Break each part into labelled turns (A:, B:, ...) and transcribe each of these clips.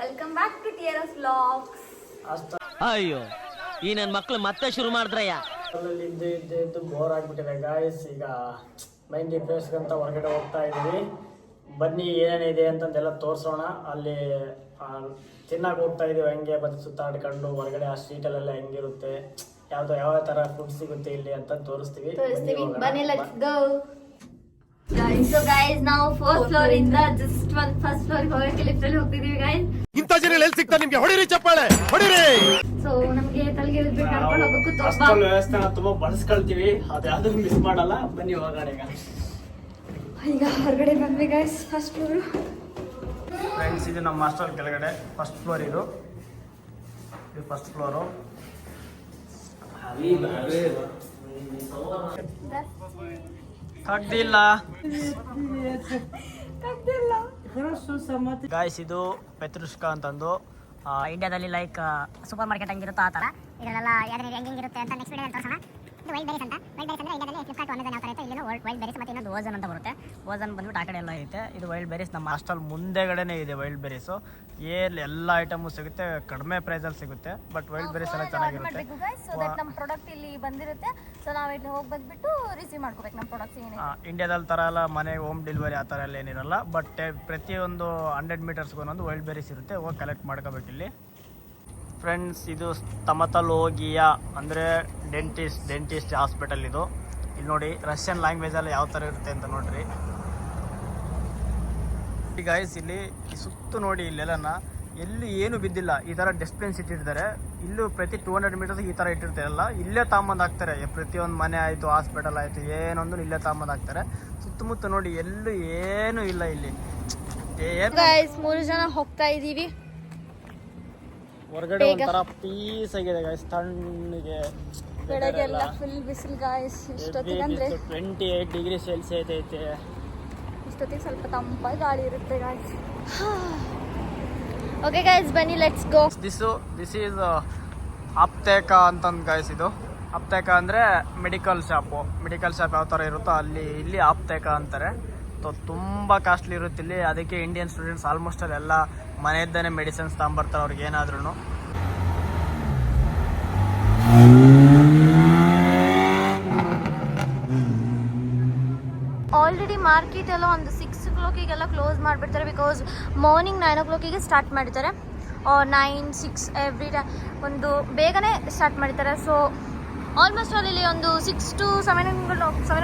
A: Welcome back to TRS vlogs.
B: ಅಯ್ಯೋ ಈ ನನ್ನ ಮಕ್ಕಳು ಮತ್ತೆ ಶುರು ಮಾಡಿದ್ರಯ್ಯ.
C: ಇದ್ದು ಬೋರ್ ಆಗಿಬಿಟ್ಟಿದೆ ಗಾಯ್ಸ್. ಈಗ ಮೈಂಡ್ ರಿಫ್ರೆಶ್ ಅಂತ ಹೊರಗಡೆ ಹೋಗ್ತಾ ಇದ್ದೀವಿ. ಬನ್ನಿ ಏನೇನಿದೆ ಅಂತಂದೆಲ್ಲ ತೋರಿಸೋಣ. ಅಲ್ಲಿ ತಿನ್ನಕ್ಕೆ ಹೋಗ್ತಾ ಇದೀವಿ. ಹಂಗೆ ಬಂದು ಸುತ್ತಾಡ್ಕೊಂಡು ಹೊರಗಡೆ ಆ ಸ್ಟ್ರೀಟಲ್ಲೆಲ್ಲ ಹೆಂಗಿರುತ್ತೆ, ಯಾವ ಥರ ಫುಡ್ ಸಿಗುತ್ತೆ ಇಲ್ಲಿ ಅಂತ ತೋರಿಸ್ತೀವಿ.
A: ಬನ್ನಿ ಲೆಟ್ಸ್ ಗೋ. ಸೊ ಗೈಸ್ ನಾವು ಫಸ್ಟ್ ಫ್ಲೋರ್ ಇಂದ ಜಸ್ಟ್ ಫಸ್ಟ್ ಫ್ಲೋರ್ ಹೋಗಕ್ಕೆ ಲಿಫ್ಟ್ ಅಲ್ಲಿ ಹೋಗ್ತಿದೀವಿ ಗೈಸ್.
D: ಇಂತ ಜನ ಎಲ್ಲಿ ಸಿಗ್ತಾರೆ ನಿಮ್ಗೆ? ಹೊಡಿರಿ ಚಪ್ಪಾಳೆ ಹೊಡಿರಿ.
A: ಸೊ ನಮ್ಗೆ ತಲೆಗೆ ಕರ್ಕೊಂಡು ಹೋಗಬೇಕು.
C: ಹಾಸ್ಟೆಲ್ ವ್ಯವಸ್ಥೆನ ತುಂಬಾ ಬಳಸ್ಕೊಳ್ತೀವಿ, ಅದ್ಯಾವ್ದು ಮಿಸ್ ಮಾಡಲ್ಲ. ಬನ್ನಿ ಹೊರಗಡೆ
A: ಈಗ ಹೊರಗಡೆ ಬಂದ್ವಿ ಗೈಸ್. ಫಸ್ಟ್ ಫ್ಲೋರ್
C: ಫ್ರೆಂಡ್ಸ್, ಇದು ನಮ್ಮ ಹಾಸ್ಟೆಲ್ ಕೆಳಗಡೆ ಫಸ್ಟ್ ಫ್ಲೋರ್. ಇದು ಫಸ್ಟ್ ಫ್ಲೋರು. ಕಗ್ದಿಲ್ಲ ಗಾಯ್ಸ್. ಇದು ಪೆತ್ರುಷ್ಕಾ ಅಂತಂದು
E: ಇಂಡಿಯಾದಲ್ಲಿ ಲೈಕ್ ಸೂಪರ್ ಮಾರ್ಕೆಟ್ ಹೆಂಗಿರುತ್ತೋ ಆ ಥರ ಇದರಲ್ಲೆಲ್ಲ ಹೆಂಗಿರುತ್ತೆ ಅಂತ ನೆಕ್ಸ್ಟ್ ವಿಡಿಯೋದಲ್ಲಿ ತೋರಿಸೋಣ. ಇದು ವೈಲ್ಡ್ ಬೆರೀಸ್ ಅಂತ. ವೈಲ್ಡ್ ಬೆರೀಸ್ ಅಂದರೆ ಇಂಡಿಯಾದಲ್ಲಿ ಫ್ಲಿಪ್ಕಾರ್ಟ್ ಅಮೆಝಾನ್ ಯಾವ ಥರ ಇತ್ತು, ಇಲ್ಲಿನೂ ವೈಲ್ಡ್ ಬೆರೀಸ್ ಮತ್ತು ಇನ್ನೊಂದು ಓಝನ್ ಅಂತ ಬರುತ್ತೆ. ಓಝನ್ ಬಂದ್ಬಿಟ್ಟು ಆ ಕಡೆ ಎಲ್ಲ ಐತೆ. ಇದು ವೈಲ್ಡ್ ಬೆರೀಸ್ ನಮ್ಮ ಹಾಸ್ಟೆಲ್ ಮುಂದೆಗಡೆನೇ ಇದೆ. ವೈಲ್ಡ್ ಬೆರೀಸು ಎಲ್ಲ ಐಟಮು ಸಿಗುತ್ತೆ, ಕಡಿಮೆ ಪ್ರೈಸಲ್ಲಿ ಸಿಗುತ್ತೆ. ಬಟ್ ವೈಲ್ಡ್ ಬೆರೀಸ್ ಎಲ್ಲ ಚೆನ್ನಾಗಿರುತ್ತೆ.
A: ನಮ್ಮ ಪ್ರಾಡಕ್ಟ್ ಇಲ್ಲಿ ಬಂದಿರುತ್ತೆ. ಸೊ ನಾವು ಇಲ್ಲಿ ಹೋಗಿ ಬಂದ್ಬಿಟ್ಟು ರಿಸೀವ್ ಮಾಡ್ಕೋಬೇಕು ನಮ್ಮ ಪ್ರಾಡಕ್ಟ್ಸ್.
C: ಇಂಡಿಯಾದಲ್ಲಿ ಥರ ಎಲ್ಲ ಮನೆಗೆ ಹೋಮ್ ಡೆಲಿವರಿ ಆ ಥರ ಎಲ್ಲ ಏನಿರಲ್ಲ. ಬಟ್ ಪ್ರತಿಯೊಂದು 100 ಮೀಟರ್ಸ್ಗೂ ಒಂದೊಂದು ವೈಲ್ಡ್ ಬೆರೀಸ್ ಇರುತ್ತೆ. ಹೋಗಿ ಕಲೆಕ್ಟ್ ಮಾಡ್ಕೋಬೇಕು ಇಲ್ಲಿ. ಫ್ರೆಂಡ್ಸ್, ಇದು ಸ್ತಮತಲೋಗಿಯಾ ಅಂದರೆ ಡೆಂಟಿಸ್ಟ್ ಹಾಸ್ಪಿಟಲ್ ಇದು. ಇಲ್ಲಿ ನೋಡಿ ರಷ್ಯನ್ ಲ್ಯಾಂಗ್ವೇಜಲ್ಲಿ ಯಾವ ಥರ ಇರುತ್ತೆ ಅಂತ ನೋಡ್ರಿ ಗಾಯ್ಸ್. ಇಲ್ಲಿ ಸುತ್ತು ನೋಡಿ, ಇಲ್ಲೆಲ್ಲನ ಎಲ್ಲಿ ಏನು ಬಿದ್ದಿಲ್ಲ. ಈ ಥರ ಡಸ್ಟ್ಬಿನ್ಸ್ ಇಟ್ಟಿರ್ತಾರೆ. ಇಲ್ಲೂ ಪ್ರತಿ 200 ಮೀಟರ್ಸ್ ಈ ಥರ ಇಟ್ಟಿರ್ತಾರಲ್ಲ, ಇಲ್ಲೇ ತಾಂಬಂದು ಹಾಕ್ತಾರೆ. ಪ್ರತಿಯೊಂದು ಮನೆ ಆಯಿತು, ಹಾಸ್ಪಿಟಲ್ ಆಯಿತು, ಏನೊಂದು ಇಲ್ಲೇ ತಾಂಬಂದು ಹಾಕ್ತಾರೆ. ಸುತ್ತಮುತ್ತ ನೋಡಿ ಎಲ್ಲೂ ಏನೂ ಇಲ್ಲ ಇಲ್ಲಿ.
A: 3 ಜನ ಹೋಗ್ತಾ ಇದ್ದೀವಿ.
C: ಹೊರಗಡೆ ಒಂಥರ ಪೀಸ್ ಆಗಿದೆ ಗಾಯ್ಸ್. ತಣ್ಣಗೆ
A: ಬೆಳಗ್ಗೆಲ್ಲ ಫುಲ್ ಬಿಸಿಲು ಗಾಯ್ಸ್. ಇಷ್ಟೊತ್ತಿಗೆ ಅಂದ್ರೆ
C: 28 ಡಿಗ್ರಿ ಸೆಲ್ಸಿಯಸ್ ಐತೆ.
A: ಇಷ್ಟೊತ್ತಿಗೆ ಸ್ವಲ್ಪ ತಂಪಾಗಿ ಗಾಳಿ ಇರುತ್ತೆ ಗಾಯ್ಸ್. ಓಕೆ ಗಾಯ್ಸ್, ಬನ್ನಿ ಲೆಟ್ಸ್ ಗೋ.
C: ದಿಸ್ ಈಸ್ ಅಪ್ತೇಕ ಅಂತಂದು ಗಾಯ್ಸ್. ಇದು ಅಪ್ತೇಕ ಅಂದರೆ ಮೆಡಿಕಲ್ ಶಾಪು ಯಾವ ಥರ ಇರುತ್ತೋ ಇಲ್ಲಿ ಅಪ್ತೇಕ ಅಂತಾರೆ. ತುಂಬ ಕಾಸ್ಟ್ಲಿ ಇರುತ್ತೆ ಇಲ್ಲಿ. ಅದಕ್ಕೆ ಇಂಡಿಯನ್ ಸ್ಟೂಡೆಂಟ್ಸ್ ಆಲ್ಮೋಸ್ಟ್ ಎಲ್ಲ ಮನೆಯದ್ದಾನೆ ಮೆಡಿಸಿನ್ಸ್ ತಗೊಂಬರ್ತಾರೆ ಅವ್ರಿಗೆ ಏನಾದ್ರೂ.
A: ಆಲ್ರೆಡಿ ಮಾರ್ಕೆಟ್ ಎಲ್ಲ ಒಂದು 6 o'clock ಕ್ಲೋಸ್ ಮಾಡಿಬಿಡ್ತಾರೆ. ಬಿಕಾಸ್ ಮಾರ್ನಿಂಗ್ 9 o'clock ಸ್ಟಾರ್ಟ್ ಮಾಡಿದ್ದಾರೆ. 9, 6 ಎವ್ರಿ ಟೈಮ್ ಒಂದು ಬೇಗನೆ ಸ್ಟಾರ್ಟ್ ಮಾಡಿದ್ದಾರೆ. ಸೊ ಆಲ್ಮೋಸ್ಟ್ ಅಲ್ಲಿ ಒಂದು 6 to 7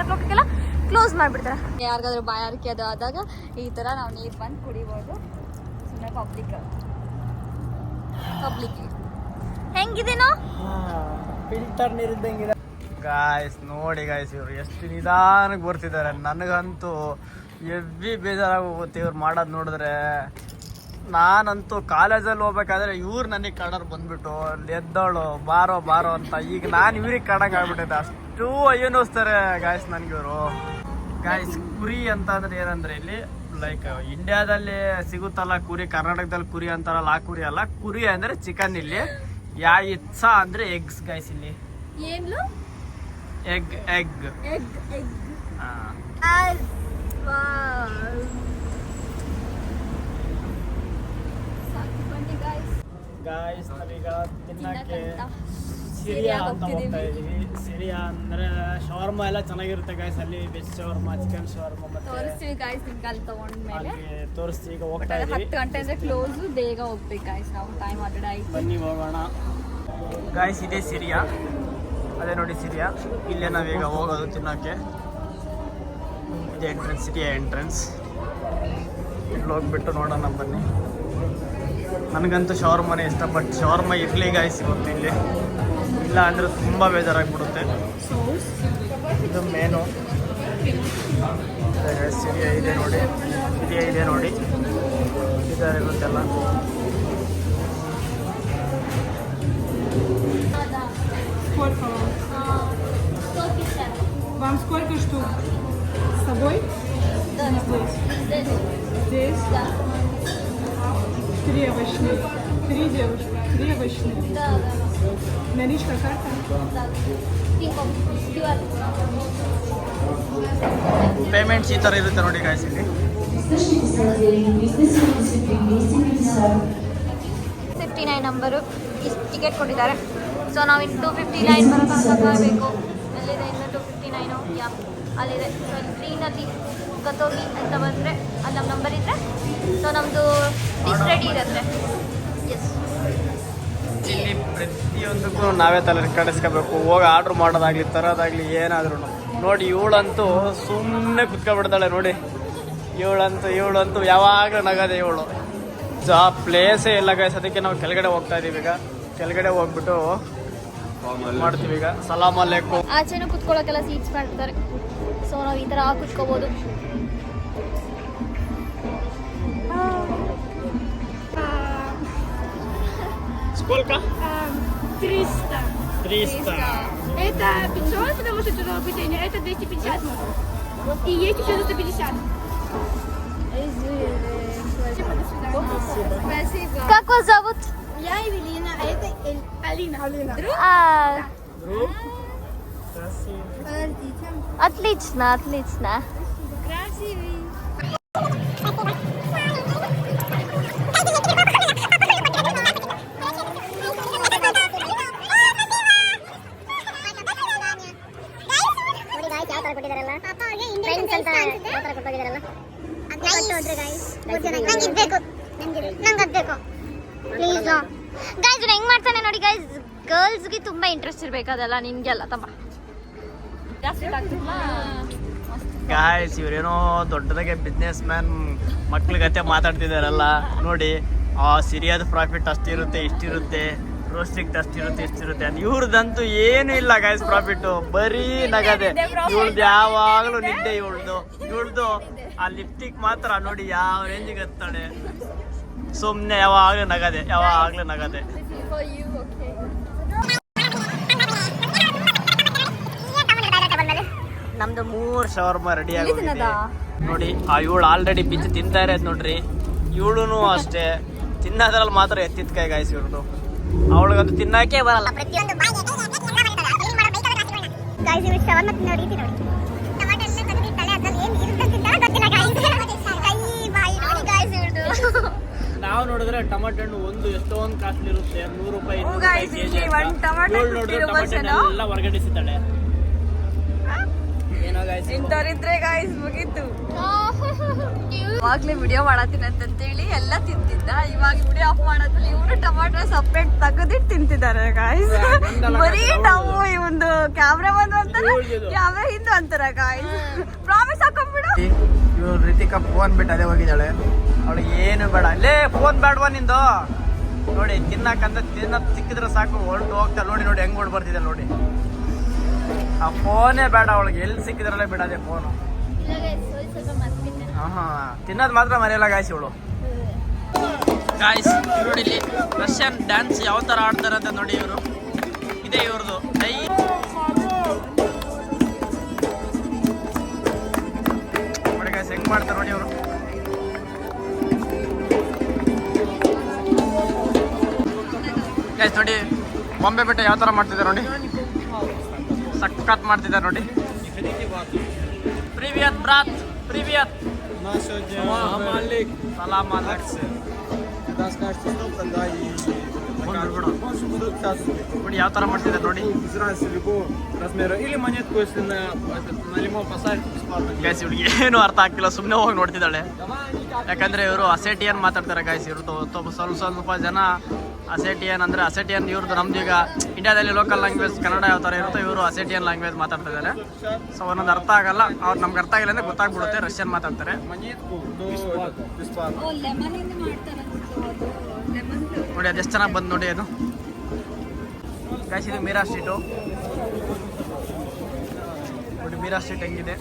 A: o'clock ಕ್ಲೋಸ್ ಮಾಡಿಬಿಡ್ತಾರೆ. ಯಾರಿಗಾದ್ರೂ ಬಾಯಾರಿಕೆ ಅದು ಆದಾಗ ಈ ಥರ ನಾವು ನೀರು ಬಂದು ಕುಡಿಬೋದು. ಸುಮ್ಮನೆ ಪಬ್ಲಿಕ್ ಹೆಂಗಿದೇನೋ
C: ಫಿಲ್ಟರ್ ನೀರಿದ್ದಂಗಿದೆ ಗಾಯ್ಸ್. ನೋಡಿ ಗಾಯ್ಸ್, ಇವ್ರು ಎಷ್ಟು ನಿಧಾನಕ್ಕೆ ಬರ್ತಿದ್ದಾರೆ. ನನಗಂತೂ ಎವ್ವಿ ಬೇಜಾರಾಗಿ ಹೋಗುತ್ತೆ ಇವ್ರು ಮಾಡೋದು ನೋಡಿದ್ರೆ. ನಾನಂತೂ ಕಾಲೇಜಲ್ಲಿ ಹೋಗ್ಬೇಕಾದ್ರೆ ಇವ್ರು ನನಗೆ ಕಡರ್ ಬಂದ್ಬಿಟ್ಟು ಎದ್ದೋಳು ಬಾರೋ ಅಂತ. ಈಗ ನಾನು ಇವ್ರಿಗೆ ಕಡಂಗೆ ಆಗ್ಬಿಟ್ಟಿದ್ದೆ. ಅಷ್ಟು ಅಯ್ಯನೋಸ್ತಾರೆ ಗಾಯ್ಸ್ ನನಗಿವರು. ಗಾಯ್ಸ್, ಕುರಿ ಅಂತ ಅಂದ್ರೆ ಏನಂದ್ರೆ ಇಲ್ಲಿ ಲೈಕ್ ಇಂಡಿಯಾದಲ್ಲಿ ಸಿಗುತ್ತಲ್ಲ ಕುರಿ, ಕರ್ನಾಟಕದಲ್ಲಿ ಕುರಿ ಅಂತಾರಲ್ಲ, ಆ ಕುರಿ ಅಲ್ಲ. ಕುರಿ ಅಂದ್ರೆ ಚಿಕನ್. ಇಲ್ಲಿ ಇತ್ಸ ಅಂದ್ರೆ ಎಗ್ಸ್ ಗಾಯ್ಸ್. ಇಲ್ಲಿ
A: ಏನು
C: ಎಗ್ ಗಾಯ್ಸ್. ನಾವೀಗ ತಿನ್ನಕ್ಕೆ ಸಿರಿಯಾ ಅಂತ ಹೋಗ್ತಾ ಇದೀವಿ. ಸಿರಿಯಾ ಅಂದ್ರೆ ಶವರ್ಮ ಎಲ್ಲ ಚೆನ್ನಾಗಿರುತ್ತೆ ಗಾಯ್ಸ್. ಅಲ್ಲಿ ವೆಜ್ ಶವರ್ಮ, ಚಿಕನ್ ಶವರ್ಮ ಮತ್ತೆ
A: ತೋರಿಸ್ತೀವಿ ಗಾಯ್ಸ್. ನಿಮ್ಗೆ ಅಲ್ಲಿ ತಗೊಂಡ್ಮೇಲೆ
C: ತೋರಿಸ್ತೀವಿ. ಈಗ ಹೋಗ್ತಾ ಇದೀವಿ.
A: 10 ಗಂಟೆ ಅಂದ್ರೆ ಕ್ಲೋಸ್. ಬೇಗ ಹೋಗ್ಬೇಕು ಗಾಯ್ಸ್. ನಾವು ಟೈಮ್ ಆಲ್ರೆಡಿ ಆಯ್ತು.
C: ಬನ್ನಿ ಹೋಗೋಣ ಗಾಯ್ಸ್. ಇದೇ ಸಿರಿಯಾ, ಅದೇ ನೋಡಿ ಸಿರಿಯಾ. ಇಲ್ಲೇ ನಾವೀಗ ಹೋಗೋದು ತಿನ್ನೋಕ್ಕೆ. ಇದೇ ಸಿರಿಯಾ ಎಂಟ್ರೆನ್ಸ್. ಇಲ್ಲಿ ಹೋಗ್ಬಿಟ್ಟು ನೋಡೋಣ ಬನ್ನಿ. ನನಗಂತೂ ಶವರ್ಮನೆ ಇಷ್ಟ. ಬಟ್ ಶವರ್ಮ ಇರಲಿ ಗಾಯ್ಸ್ ಇವತ್ತು ಇಲ್ಲಿ. ಇಲ್ಲ ಅಂದರೆ ತುಂಬ ಬೇಜಾರಾಗ್ಬಿಡುತ್ತೆ. ಇದು ಮೇನು ಸಿರಿಯಾ ಇದೆ ನೋಡಿ. ಇದೆ ನೋಡಿ, ಇದ್ದಾರೆ ಗೊತ್ತೆಲ್ಲ.
F: Вам сколько штук? С собой?
A: Да.
F: Здесь?
A: Да.
F: 3 овощные. 3 девушки. 3 овощные.
A: Да.
F: Наличка, карта?
A: Да. QR.
C: ಪೇಮೆಂಟ್ಸ್ ಈ ಥರ ಇರುತ್ತೆ ನೋಡಿ ಗಾಯ್ಸ್ ಇಲ್ಲಿ.
A: 259 ನಂಬರು ಇಷ್ಟು ಟಿಕೆಟ್ ಕೊಟ್ಟಿದ್ದಾರೆ. ಸೊ ನಾವು ಇನ್ನು 259 ಬರೋ ತನಕ ಕಾಯಬೇಕು. ಎಲ್ಲಿದೆ ಇನ್ನು 259? ಯಾ ಅಲ್ಲಿದೆ. ಸೊ ಅಲ್ಲಿ ಗ್ರೀನಲ್ಲಿ ಗತೋಗಿ ಅಂತ ಬಂದರೆ ಅಲ್ಲಿ ನಮ್ಮ ನಂಬರ್ ಇದ್ದರೆ ಸೊ ನಮ್ಮದು ಡಿಶ್ ರೆಡಿ ಇರುತ್ತೆ. ಎಸ್,
C: ಇಲ್ಲಿ ಪ್ರತಿಯೊಂದಕ್ಕೂ ನಾವೇ ತಲೆ ಕೆಡಿಸ್ಕೋಬೇಕು. ಹೋಗಿ ಆರ್ಡ್ರ್ ಮಾಡೋದಾಗಲಿ ತರೋದಾಗಲಿ ಏನಾದ್ರೂ ನೋಡಿ. ಇವಳಂತೂ ಸುಮ್ಮನೆ ಕುತ್ಕೊಬಿಡ್ತಾಳೆ ನೋಡಿ. ಇವಳಂತೂ ಯಾವಾಗಲೂ ನಗದೆ ಇವಳು. ಆ ಪ್ಲೇಸೇ ಇಲ್ಲ ಗೈಸ್. ಅದಕ್ಕೆ ನಾವು ಕೆಳಗಡೆ ಹೋಗ್ತಾ ಇದೀವಿ. ಈಗ ಕೆಳಗಡೆ ಹೋಗ್ಬಿಟ್ಟು ಮಾಡ್ತೀವಿ. ಈಗ ಸಲಾಮ್ ಅಲೈಕುಂ.
A: ಆಚೆನೂ ಕುತ್ಕೊಳ್ಳೋಕ್ಕೆಲ್ಲ ಸೀಟ್ಸ್ ಮಾಡ್ತಾರೆ. ಸೊ ನಾವು ಈ ಥರ ಕುತ್ಕೋಬೋದು.
C: Сколько?
F: 300.
C: 300.
F: Это 500, потому что туда питание, это 250 можно. И есть еще за 150. Спасибо.
A: Как вас зовут?
F: Я Эвелина, а это Алина. Друг?
C: Друг?
F: Подождите.
A: Отлично.
F: Красивый.
A: ಗೈಸ್ ಹೆಂಗ್ ಮಾಡ್ತಾನೆ ನೋಡಿ ಗೈಸ್. ಗರ್ಲ್ಸ್ಗೆ ತುಂಬಾ ಇಂಟ್ರೆಸ್ಟ್ ಇರ್ಬೇಕು ಅದೆಲ್ಲ. ನಿಮ್ಗೆಲ್ಲ ತಮ್ಮ ಜಾಸ್ತಿ ಆಗ್ತಿಲ್ಲ
C: ಗಾಯ್ಸ್. ಇವರೇನೋ ದೊಡ್ಡದಾಗೆ ಬಿಸ್ನೆಸ್ ಮ್ಯಾನ್ ಮಕ್ಳಿಗತ್ತೆ ಮಾತಾಡ್ತಿದಾರಲ್ಲ ನೋಡಿ. ಆ ಸಿರಿಯಾದ ಪ್ರಾಫಿಟ್ ಅಷ್ಟಿರುತ್ತೆ, ಇಷ್ಟಿರುತ್ತೆ, ರೋಸ್ಟಿಗೆ ಅಷ್ಟಿರುತ್ತೆ, ಇಷ್ಟಿರುತ್ತೆ ಅಂತ. ಇವ್ರದಂತೂ ಏನು ಇಲ್ಲ ಗಾಯ್ಸ್ ಪ್ರಾಫಿಟ್. ಬರೀ ನಗದೆ. ಇವಳ್ದು ಯಾವಾಗಲೂ ನಿದ್ದೆ. ಇವಳ್ದು ಆ ಲಿಪ್ಟಿಕ್ ಮಾತ್ರ ನೋಡಿ ಯಾವ ರೇಂಜಿಗೆ ಹತ್ತಾಳೆ. ಸುಮ್ಮನೆ ಯಾವಾಗಲೂ ನಗದೆ. ನಮ್ದು 3 ಶವರ್ಮ ರೆಡಿ ಆಗಿದೆ ನೋಡಿ. ಇವಳು ಆಲ್ರೆಡಿ ಬಿಚ್ಚಿ ತಿಂತಾ ಇರೋದು ನೋಡ್ರಿ. ಇವಳು ಅಷ್ಟೇ ತಿನ್ನೋದ್ರಲ್ಲಿ ಮಾತ್ರ ಎತ್ತಿದ ಕೈ ಗಾಯ್ಸ್ ಇವ್ರದ್ದು. ಅವಳಿಗಂತೂ ತಿನ್ನಕ್ಕೆ ಬರಲ್ಲ. ನಾವು ನೋಡಿದ್ರೆ ಟೊಮೆಟೊ ಹಣ್ಣು ಒಂದು ಎಷ್ಟೊಂದು ಕಾಸ್ಟ್ಲಿ ಇರುತ್ತೆ. 100 ರೂಪಾಯಿ ಎಲ್ಲ ಹೊರಗಡಿಸಿದ್ದಾಳೆ.
G: ಇಂಥವ್ರಿದ್ರೆ ಗಾಯ್ಸ್ ಮುಗೀತು. ಇವಾಗ್ಲೇ ವಿಡಿಯೋ ಮಾಡತ್ತೀನಿ ಅಂತೇಳಿ ಎಲ್ಲ ತಿಂತಿದ್ದ. ಇವಾಗ ವಿಡಿಯೋ ಆಫ್ ಮಾಡಾದ್ಮೇಲೆ ಇವರು ಟೊಮಾಟೊ ಸಪ್ರೇಟ್ ತೆಗೆದಿಟ್ಟು ತಿಂತಿದ್ದಾರೆ ಗಾಯ್ಸ್. ಬರೀ ನಾವು ಇವಂದು ಕ್ಯಾಮ್ರಾ ಬಂದು ಅಂತಾರೆ, ಕ್ಯಾಮ್ರಾ ಹಿಂದೆ ಅಂತಾರ ಗಾಯ್ಸ್. ಪ್ರಾಮಿಸ್ ಹಾಕೊಂಡ್ಬಿಡು.
C: ಇವ್ರು ರಿತಿಕಾ ಫೋನ್ ಬಿಟ್ಟು ಅದೇ ಹೋಗಿದ್ದಾಳೆ. ಅವಳಿಗೆ ಏನು ಬೇಡ. ಅಲ್ಲೇ ಫೋನ್ ಬೇಡವಾ ನಿಂದು ನೋಡಿ. ತಿನ್ನಕ್ಕಂತ ಸಿಕ್ಕಿದ್ರೆ ಸಾಕು ಹೊರಟು ಹೋಗ್ತಾಳೆ ನೋಡಿ. ಹೆಂಗ್ ಹೊಡ್ ಬರ್ತಿದೆ ನೋಡಿ. ಆ ಫೋನೇ ಬೇಡ ಅವಳಿಗೆ. ಎಲ್ಲಿ ಸಿಕ್ಕಿದ್ರಲ್ಲೇ ಬಿಡೋದೆ ಫೋನು. ತಿನ್ನೋದು ಮಾತ್ರ ಮರೆಯಲ್ಲ ಗಾಯ್ಸ್ ಇವಳು. ಗಾಯ್ಸ್ ನೋಡಿ ಇಲ್ಲಿ ರಷ್ಯನ್ ಡ್ಯಾನ್ಸ್ ಯಾವ ತರ ಆಡ್ತಾರೆ ಅಂತ ನೋಡಿ. ಇವರು ಇದೇ ಇವ್ರದ್ದು ನೋಡಿ ಗಾಯ್ಸ್ ಹೆಂಗ್ ಮಾಡ್ತಾರೆ ನೋಡಿ ಅವರು. ಗಾಯ್ಸ್ ನೋಡಿ ಬಾಂಬೆ ಬೆಟ್ಟ ಯಾವ ತರ ಮಾಡ್ತಿದ್ದಾರೆ ನೋಡಿ. ಸಖತ್ ಮಾಡ್ತಿದ್ದಾರೆ ನೋಡಿ. ಪ್ರಿವಿಯತ್ ಬ್ರಾತ್, ಪ್ರಿವಿಯತ್. ಸಲಾಮ್ ಅಲೈಕುಂ. ನೋಡಿ ಯಾವ ತರ ಮಾಡ್ತಿದ್ದಾರೆ ನೋಡಿ. ಗಾಯ್ಸ್ ಇವ್ರಿಗೆ ಏನು ಅರ್ಥ ಆಗ್ತಿಲ್ಲ. ಸುಮ್ಮನೆ ಹೋಗಿ ನೋಡ್ತಿದ್ದಾಳೆ. ಯಾಕಂದ್ರೆ ಇವರು ಅಸೆಟಿಯನ್ ಮಾತಾಡ್ತಾರೆ ಗಾಯ್ಸ್. ಇವ್ರದ್ದು ಸ್ವಲ್ಪ ಜನ ಅಸೆಟಿಯನ್ ಅಂದ್ರೆ ಅಸೆಟಿಯನ್ ಇವ್ರದ್ದು. ನಮ್ದು ಈಗ ಇಂಡಿಯಾದಲ್ಲಿ ಲೋಕಲ್ ಲ್ಯಾಂಗ್ವೇಜ್ ಕನ್ನಡ ಯಾವ ಥರ ಇರುತ್ತೋ ಇವರು ಅಸೆಟಿಯನ್ ಲ್ಯಾಂಗ್ವೇಜ್ ಮಾತಾಡ್ತಾ ಇದ್ದಾರೆ. ಸೊ ಒಂದೊಂದು ಅರ್ಥ ಆಗಲ್ಲ. ಅವ್ರು ನಮ್ಗೆ ಅರ್ಥ ಆಗಿಲ್ಲ ಅಂದ್ರೆ ಗೊತ್ತಾಗ್ಬಿಡುತ್ತೆ. ರಷ್ಯನ್ ಮಾತಾಡ್ತಾರೆ ನೋಡಿ. ಅದೆಷ್ಟು ಚೆನ್ನಾಗಿ ಬಂದು ನೋಡಿ ಅದು ಗಾಯ್ಸ್. ಇದು ಮೀರಾ ಸ್ಟ್ರೀಟು ನೋಡಿ. ಮೀರಾ ಸ್ಟ್ರೀಟ್ ಹೆಂಗಿದೆ.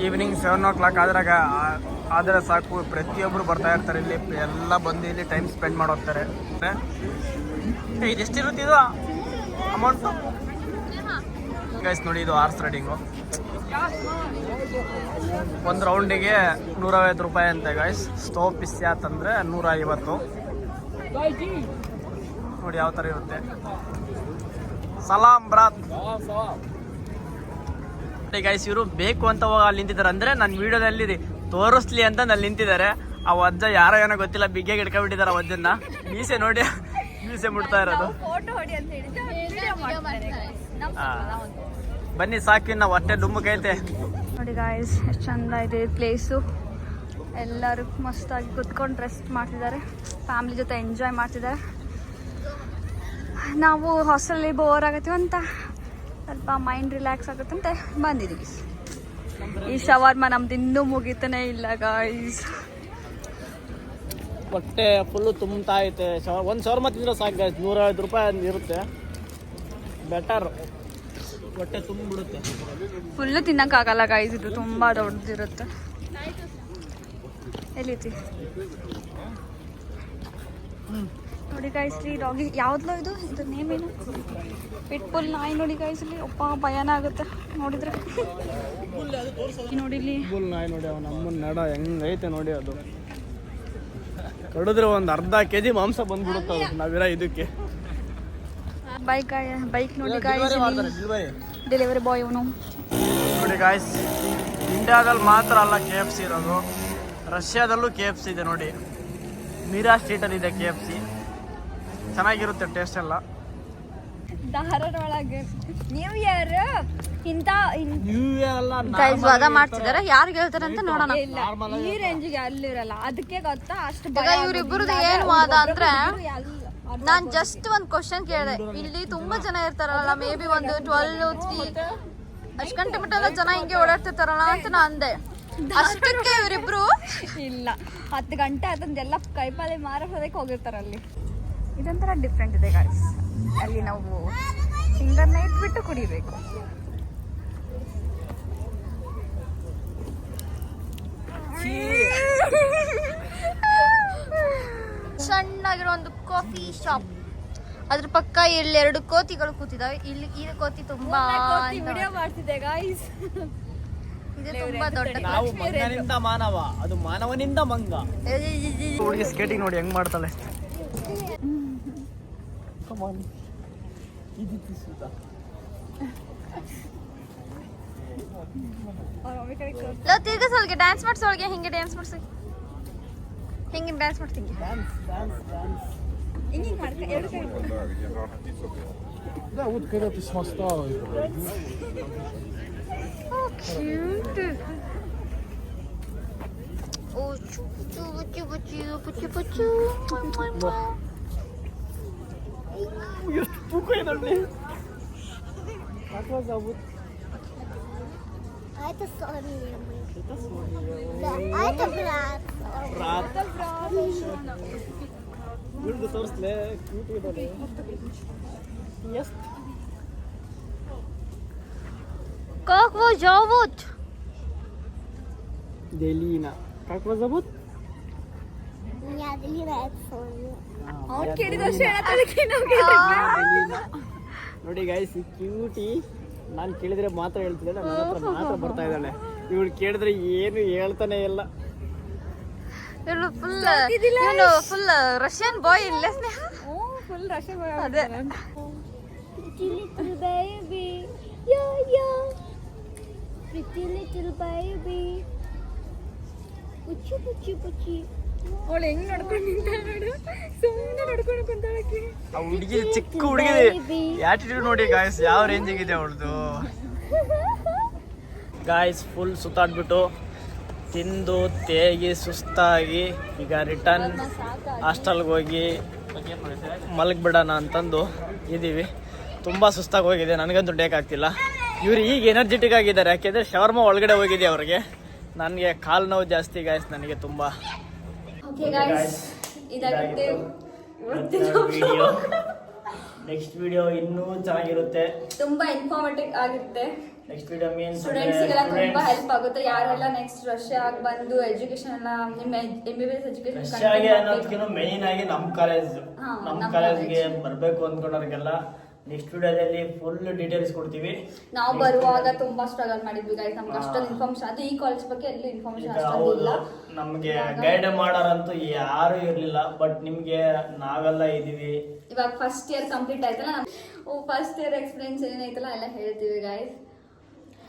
C: ಈವ್ನಿಂಗ್ 7 o'clock ಆದರೆ ಸಾಕು ಪ್ರತಿಯೊಬ್ಬರು ಬರ್ತಾ ಇರ್ತಾರೆ ಇಲ್ಲಿ. ಎಲ್ಲ ಬಂದು ಇಲ್ಲಿ ಟೈಮ್ ಸ್ಪೆಂಡ್ ಮಾಡೋಗ್ತಾರೆ. ಇದು ಎಷ್ಟಿರುತ್ತೆ ಇದು ಅಮೌಂಟು ಗೈಸ್ ನೋಡಿ. ಇದು ಹಾರ್ಸ್ ರೈಡಿಂಗು. ಒಂದು ರೌಂಡಿಗೆ 150 ರೂಪಾಯಿ ಅಂತೆ ಗೈಸ್. ಸ್ಟೋವ್ ಪಿಸ್ಯಾತ್ ಅಂದರೆ 150 ನೋಡಿ ಯಾವ ಥರ ಇರುತ್ತೆ. ಸಲಾಮ್ ಬ್ರಾತ್. ಗೈಸ್ ಇವರು ಬೇಕು ಅಂತ ಹೋಗಿ ಅಲ್ಲಿ ನಿಂತಿದ್ದಾರೆ. ಅಂದರೆ ನನ್ನ ವೀಡಿಯೋದಲ್ಲಿ ತೋರಿಸ್ಲಿ ಅಂತ ಅಲ್ಲಿ ನಿಂತಿದ್ದಾರೆ. ಆ ಅಜ್ಜ ಯಾರೋ ಏನೋ ಗೊತ್ತಿಲ್ಲ ಬಿಗ್ಗೆಗೆ ಹಿಡ್ಕೊಂಡ್ಬಿಟ್ಟಿದಾರೆ ಆ ಅಜ್ಜನ್ನ. ಮೀಸೆ ನೋಡಿ ಮೀಸೆ ಮುಟ್ತಾ ಇರೋದು.
G: ಫೋಟೋ ಹೊಡಿ ಅಂತ ಹೇಳಿದ್ರೆ ವಿಡಿಯೋ ಮಾಡ್ತಾರೆ.
C: ಬನ್ನಿ ಸಾಕು, ನಾವು ಹೊಟ್ಟೆ ಡುಮ್ಮಕೈತೆ.
G: ನೋಡಿ ಗಾಯ್ಸ್ ಎಷ್ಟು ಚಂದ ಇದೆ ಪ್ಲೇಸು. ಎಲ್ಲರೂ ಮಸ್ತಾಗಿ ಕುತ್ಕೊಂಡು ರೆಸ್ಟ್ ಮಾಡ್ತಿದ್ದಾರೆ, ಫ್ಯಾಮಿಲಿ ಜೊತೆ ಎಂಜಾಯ್ ಮಾಡ್ತಿದ್ದಾರೆ. ನಾವು ಹಾಸ್ಟೆಲಲ್ಲಿ ಬೋರ್ ಆಗತ್ತೀವಿ ಅಂತ ಸ್ವಲ್ಪ ಮೈಂಡ್ ರಿಲ್ಯಾಕ್ಸ್ ಆಗುತ್ತೆ ಅಂತ ಬಂದಿದ್ದೀವಿ. ಈ ಶವರ್ಮ ನಮ್ದು ಇನ್ನೂ ಮುಗಿತಾನೆ ಇಲ್ಲ ಗಾಯ್ಸ್.
C: ಹೊಟ್ಟೆ ಫುಲ್ಲು ತುಂಬ್ತಾ ಐತೆ. ಒಂದು ಶವರ್ಮ ತಿಂದ್ರೆ ಸಾಕು ಗಾಯ್ಸ್, 150 ರೂಪಾಯಿ ಇರುತ್ತೆ. ಬೆಟರ್, ಹೊಟ್ಟೆ ತುಂಬಿಬಿಡುತ್ತೆ.
G: ಫುಲ್ಲು ತಿನ್ನೋಕ್ಕಾಗಲ್ಲ ಗಾಯ್ಸ್, ಇದು ತುಂಬ ದೊಡ್ಡದಿರುತ್ತೆ. ಎಲ್ಲಿತಿ ನೋಡಿ ಗಾಯ್ಸ್, ಇಲ್ಲಿ ಡಾಗಿ ಯಾವ್ದೋ ಇದು ನೇಮ್ ಏನು, ಪಿಟ್ಬುಲ್ ನಾಯಿ ನೋಡಿ ಗಾಯ್ಸ್. ಇಲ್ಲಿ ಒಪ್ಪ ಭಯನ ಆಗುತ್ತೆ ನೋಡಿದ್ರೆ. ನೋಡಿ ಇಲ್ಲಿ
C: ಬುಲ್ ನಾಯಿ ನೋಡಿ, ಅವನ ಅಮ್ಮನ ನಡ ಹೆಂಗೈತೆ ನೋಡಿ. ಅದು ಕಡಿದ್ರೆ ಒಂದು ಅರ್ಧ ಕೆಜಿ ಮಾಂಸ ಬಂದ್ಬಿಡುತ್ತೆ ಅದು ನಾವಿರೋ ಇದಕ್ಕೆ.
G: ಬೈಕ್ ನೋಡಿ ಗಾಯ್ಸ್, ಡೆಲಿವರಿ ಬಾಯ್ ಇವನು.
C: ನೋಡಿ ಗಾಯ್ಸ್, ಇಂಡಿಯಾದಲ್ಲಿ ಮಾತ್ರ ಅಲ್ಲ KFC ಇರೋದು, ರಷ್ಯಾದಲ್ಲೂ KFC ಇದೆ ನೋಡಿ. ಮೀರಾ ಸ್ಟ್ರೀಟಲ್ಲಿ ಇದೆ KFC. ಚೆನ್ನಾಗಿರುತ್ತೆ ಟೇಸ್ಟ್ ಎಲ್ಲ.
G: ಧಾರವಾಡ ಒಳಗೆ ನ್ಯೂ ಇಯರ್ ಇಂತ
C: ನ್ಯೂ ಇಯರ್ ಅಲ್ಲ,
A: ಗೈಸ್ ವಾದ ಮಾಡ್ತಿದ್ದಾರೆ, ಯಾರಿಗೆ ಹೇಳ್ತಾರೆ ಅಂತ ನೋಡೋಣ.
G: ಇಲ್ಲ ಈ ರೇಂಜಿಗೆ ಅಲ್ಲಿರಲ್ಲ, ಅದಕ್ಕೆ ಗೊತ್ತಾ ಅಷ್ಟು
A: ಈಗ ಇವ್ರಿಬ್ಬರದು ಏನ್ ವಾದ ಅಂದ್ರೆ, ನಾನ್ ಜಸ್ಟ್ ಒಂದ್ ಕ್ವಶನ್ ಕೇಳಿದೆ. ಇಲ್ಲಿ ತುಂಬಾ ಜನ ಇರ್ತಾರಲ್ಲ, ಮೇ ಬಿ ಒಂದು 12 ಅಷ್ಟು ಗಂಟೆ ಮಟ್ಟ ಜನ ಹಿಂಗೆ ಓಡಾಡ್ತಿರ್ತಾರಲ್ಲ ಅಂತ ನಾ ಅಂದೆ. ಅಷ್ಟಕ್ಕೆ ಇವರಿಬ್ರು
G: ಇಲ್ಲ 10 ಗಂಟೆ ಅದೊಂದೆಲ್ಲ ಕೈಪಾಲೆ ಮಾರೋದಕ್ಕೆ ಹೋಗಿರ್ತಾರೆ ಅಲ್ಲಿ. ಇದೊಂಥರ ಡಿಫ್ರೆಂಟ್ ಇದೆ ಗಾಯ್ಸ್. ಅಲ್ಲಿ ನಾವು ಫಿಂಗರ್ನ ಇಟ್ಬಿಟ್ಟು ಕುಡಿಬೇಕು.
A: ಸಣ್ಣಾಗಿರೋ ಒಂದು ಕಾಫಿ ಶಾಪ್, ಅದ್ರ ಪಕ್ಕ ಇಲ್ಲಿ 2 ಕೋತಿಗಳು ಕೂತಿದಾವೆ. ಇಲ್ಲಿ ಈ ಕೋತಿ ತುಂಬಾ
G: ವಿಡಿಯೋ ಮಾಡ್ತಿದ್ದೆ ಗಾಯ್ಸ್.
A: ಇದು ತುಂಬಾ ದೊಡ್ಡ
C: ನಾವು ಮಂಗನಿಂದ ಮಾನವ, ಅದು ಮಾನವನಿಂದ ಮಂಗ. ಹುಡುಗಿ ಸ್ಕೇಟಿಂಗ್ ನೋಡಿ ಹೆಂಗ್ ಮಾಡ್ತಾಳೆ.
A: ತಿರ್ಗಸೊಳಗೆ ಡ್ಯಾನ್ಸ್ ಮಾಡ್ಸೋಳ್ಗೆ, ಹಿಂಗೆ ಡ್ಯಾನ್ಸ್ ಮಾಡ್ಸಿ, ಹಿಂಗೆ ಡ್ಯಾನ್ಸ್ ಮಾಡ್ತೀನಿ.
G: ಹಿಂಗೆ ಮಾಡ್ಕ ಎರಡು ಕೈ
D: Да, вот когда ты с моста.
A: Cute. Oh, puchu, puchu, puchu, puchu, puchu.
C: ಎಷ್ಟು ತೂಕ ಇದೆ ನೋಡಿ. ಗುಂಡು ತೋರಿಸ್ಲೆ, ಕ್ಯೂಟ್ ಇದ್ದಾನೆ. ಎಷ್ಟು
A: Как вас зовут?
C: Делина. Как вас зовут?
H: Меня Делина, это Соня.
G: ಅವ್ನು ಕೇಳಿದಷ್ಟು ಹೇಳೋದಕ್ಕೆ
C: Делина. ನೋಡಿ ಗೈಸ್, ಈ ಕ್ಯೂಟಿ ನಾನು ಕೇಳಿದ್ರೆ ಮಾತ್ರ ಹೇಳ್ತಿದ್ದಾಳೆ, ನನ್ನ ಹತ್ರ ಮಾತ್ರ ಬರ್ತಾ ಇದ್ದಾಳೆ. ಇವಳು ಕೇಳಿದ್ರೆ ಏನು ಹೇಳ್ತಾನೆ ಇಲ್ಲ.
A: ಇವಳು ಫುಲ್ ರಷ್ಯನ್ ಬಾಯ್ ಇಲ್ಲ.
G: ಫುಲ್ ರಶ್
A: ಅದೇ
H: Pretty little baby, yeah, yeah. Pretty little baby. Puchu, puchu, puchu.
G: ಅವಳು ಹೆಂಗ್ ನಡ್ಕೊಂಡು ನಿಂತಾಳೆ ನೋಡು, ಸುಮ್ಮನೆ ನಡ್ಕೊಂಡು ಕುಂತಾಳಕ್ಕೆ.
C: ಆ ಹುಡುಗಿ ಚಿಕ್ಕ ಹುಡುಗಿ ಆಟಿಟ್ಯೂಡ್ ನೋಡಿ ಗಾಯ್ಸ್, ಯಾವ ರೇಂಜಿಗಿದೆ ಅವಳದು. ಗಾಯ್ಸ್ ಫುಲ್ ಸುತ್ತಾಡ್ಬಿಟ್ಟು ತಿಂದು ತೇಗಿ ಸುಸ್ತಾಗಿ ಈಗ ರಿಟರ್ನ್ ಹಾಸ್ಟೆಲ್ಗೆ ಹೋಗಿ ಮಲಗಿಬಿಡೋಣ ಅಂತಂದು ಇದ್ದೀವಿ. ತುಂಬ ಸುಸ್ತಾಗಿ ಹೋಗಿದೆ, ನನಗಂತೂ ಡೇಕ್ ಆಗ್ತಿಲ್ಲ. ಇವ್ರು ಈಗ ಎನರ್ಜೆಟಿಕ್ ಆಗಿದ್ದಾರೆ, ಯಾಕೆಂದರೆ ಶವರ್ಮ ಒಳಗಡೆ ಹೋಗಿದೆ ಅವ್ರಿಗೆ. ನನಗೆ ಕಾಲು ನೋವು ಜಾಸ್ತಿ ಗಾಯ್ಸ್, ನನಗೆ ತುಂಬ.
G: ಓಕೆ ಗಾಯ್ಸ್, ಇದಾಗುತ್ತೆ ಇವತ್ತಿನ
C: ವಿಡಿಯೋ. ನೆಕ್ಸ್ಟ್ ವಿಡಿಯೋ ಇನ್ನೂ ಚೆನ್ನಾಗಿರುತ್ತೆ,
G: ತುಂಬಾ ಇನ್ಫಾರ್ಮೇಟಿವ್ ಆಗಿರುತ್ತೆ.
C: ನೆಕ್ಸ್ಟ್ ವಿಡಿಯೋ ಮೀನ್ಸ್
G: ಸ್ಟೂಡೆಂಟ್ಸ್ಗೆಲ್ಲ ತುಂಬಾ ಹೆಲ್ಪ್ ಆಗುತ್ತೆ. ಯಾರೆಲ್ಲ ನೆಕ್ಸ್ಟ್ ರಷ್ಯಾಗೆ ಬಂದು ಎಜುಕೇಶನ್ ಎಲ್ಲ ನಿಮ್ಮ MBBS ಎಜುಕೇಶನ್
C: ರಷ್ಯಾಗೆ ಅನ್ನೋದಕ್ಕಿಂತ ಮೇನ್ ಆಗಿ ನಮ್ಮ ಕಾಲೇಜ್ಗೆ ಬರಬೇಕು ಅಂದ್ಕೊಂಡವ್ರಿಗೆಲ್ಲ ನೆಕ್ಸ್ಟ್ ವಿಡಿಯೋದಲ್ಲಿ ಫುಲ್ ಡೀಟೇಲ್ಸ್ ಕೊಡ್ತೀವಿ.
G: ನಾವು ಬರುವಾಗ ತುಂಬಾ ಸ್ಟ್ರಗಲ್ ಮಾಡಿದ್ವಿ ಗೈಸ್, ನಮ್ಗೆ ಅಷ್ಟೊಂದು ಇನ್ಫಾರ್ಮೇಶನ್, ಅದು ಈ ಕಾಲೇಜ್ ಬಗ್ಗೆ ಎಲ್ಲ ಇನ್ಫಾರ್ಮೇಶನ್ ಅಷ್ಟೊಂದಿಲ್ಲ.
C: ನಮ್ಗೆ ಗೈಡ್ ಮಾಡೋರಂತೂ ಯಾರು ಇರ್ಲಿಲ್ಲ, ಬಟ್ ನಿಮ್ಗೆ ನಾವೆಲ್ಲ ಇದೀವಿ.
G: ಇವಾಗ ಫಸ್ಟ್ ಇಯರ್ ಕಂಪ್ಲೀಟ್ ಆಯ್ತಲ್ಲ, ಫಸ್ಟ್ ಇಯರ್ ಎಕ್ಸ್ಪೀರಿಯನ್ಸ್ ಏನೈತಲ್ಲ ಎಲ್ಲ ಹೇಳ್ತೀವಿ ಗೈಸ್.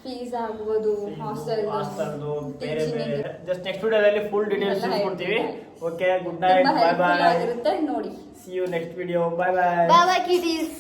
G: ಫೀಸ್ ಆಗ್ಬೋದು
C: ಹಾಸ್ಟೆಲ್ದು ಬೇರೆ ಬೇರೆ ಜಸ್ಟ್ ನೆಕ್ಸ್ಟ್ ವಿಡಿಯೋದಲ್ಲಿ ಫುಲ್ ಡೀಟೇಲ್ಸ್ ಕೊಡ್ತೀವಿ. Okay, good night, bye bye.
G: ಆಗಿರುತ್ತೆ ನೋಡಿ.
C: See you next video. Bye bye.
A: Bye bye ಕಿಟೀಸ್.